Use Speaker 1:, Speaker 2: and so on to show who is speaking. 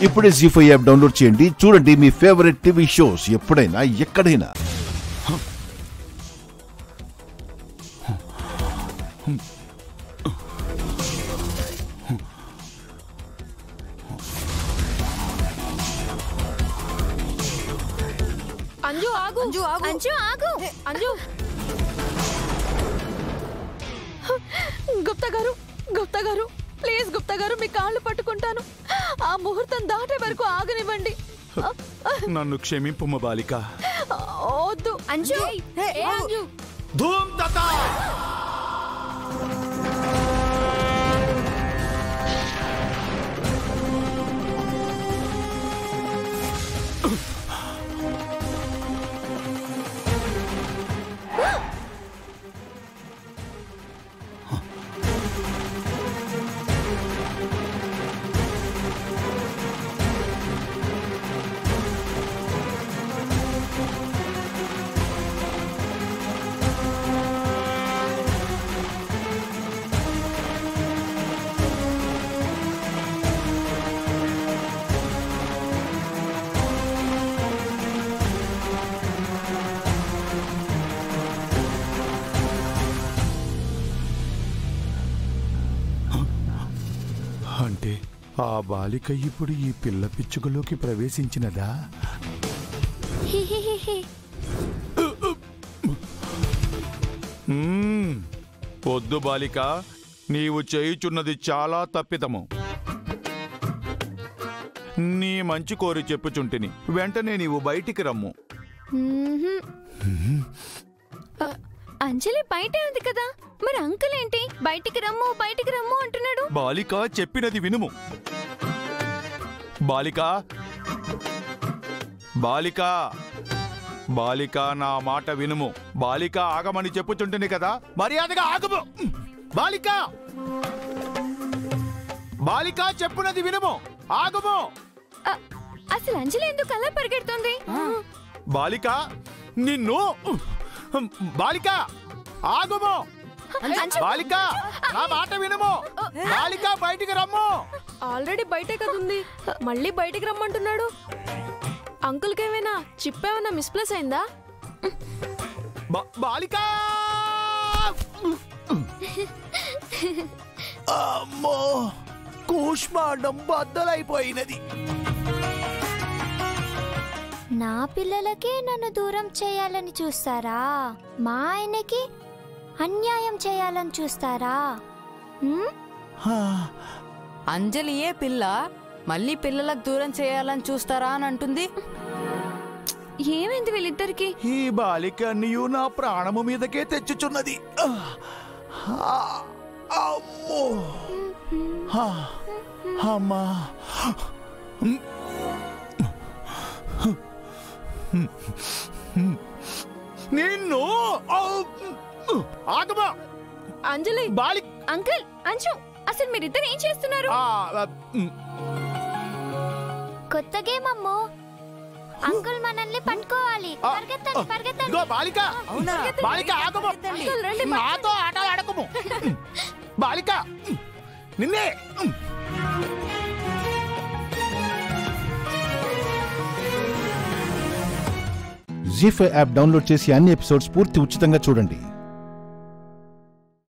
Speaker 1: ఇప్పుడే జీ5 app download చేయండి. చూడండి మీ ఫేవరెట్ టీవీ షోస్ ఎప్పుడైనా ఎక్కడైనా.
Speaker 2: అంజు ఆగు, అంజు ఆగు, అంజు ఆగు, అంజు. గుప్తా గారు, గుప్తా గారు, ప్లీజ్ గుప్తా గారు, మీ కాళ్ళు పట్టుకుంటాను. ఆ ముహూర్తం దాటే వరకు ఆగనివ్వండి.
Speaker 3: నన్ను క్షమింపు బాలిక.
Speaker 2: వద్దు అంజు. అంజు
Speaker 3: ధూమ్ తతా. అంటే ఆ బాలిక ఇప్పుడు ఈ పిల్ల పిచ్చుకలోకి ప్రవేశించినదా? వద్దు బాలిక, నీవు చేయుచున్నది చాలా తప్పిదము. నీ మంచి కోరి చెప్పుచుంటిని, వెంటనే నీవు బయటికి రమ్ము.
Speaker 2: అంజలి బయటే ఉంది కదా, మరి అంకుల్ ఏంటి బయటికి రమ్ము బయటికి రమ్ము అంటున్నాడు?
Speaker 3: బాలిక చెప్పినది వినుము. బాలిక, బాలిక, బాలిక, నా మాట వినుము. బాలిక ఆగమని చెప్పుచుంటుంది కదా, మర్యాదగా ఆగము. బాలిక, బాలిక చెప్పునది వినుము, ఆగము.
Speaker 2: అసలు అంజలి ఎందుకు అలా పరిగెడుతుంది?
Speaker 3: బాలిక, నిన్ను. బాలిక ఆగుము. బాలిక నా మాట వినుము. బాలిక బయటికి రమ్ము.
Speaker 2: ఆల్రెడీ బయటే కదుంది, మళ్ళీ బయటికి రమ్మంటున్నాడు. అంకుల్కి ఏమైనా చిప్పేమైనా మిస్ప్లేస్ అయిందా?
Speaker 3: బాలిక, అమ్మో, కూష్మాండం బద్దలైపోయినది.
Speaker 4: నా పిల్లలకే నన్ను దూరం చేయాలని చూస్తారా? మా ఆయనకి అన్యాయం చేయాలని చూస్తారా?
Speaker 5: అంజలియే పిల్ల, మళ్ళీ పిల్లలకు దూరం చేయాలని చూస్తారా అని అంటుంది.
Speaker 2: ఏమైంది వీళ్ళిద్దరికి?
Speaker 3: ఈ బాలిక నీవు నా ప్రాణము మీదకే తెచ్చుచున్నది. అమ్మో, అమ్మా, నిన్ను. ఆగమా
Speaker 2: అంజలి,
Speaker 3: బాలి,
Speaker 2: అంకుల్, అంజు, అసలు మీరిద్దరు ఏం చేస్తున్నారు?
Speaker 4: కొత్త గేమ్ అమ్మో. అంకుల్ మనల్ని పట్టుకోవాలి. పరిగెత్తండి, పరిగెత్తండి.
Speaker 3: బాలిక, బాలిక ఆగము. నాతో ఆట ఆడకము. బాలిక, నిన్నే.
Speaker 1: జీ5 యాప్ డౌన్లోడ్ చేసి అన్ని ఎపిసోడ్స్ పూర్తి ఉచితంగా చూడండి.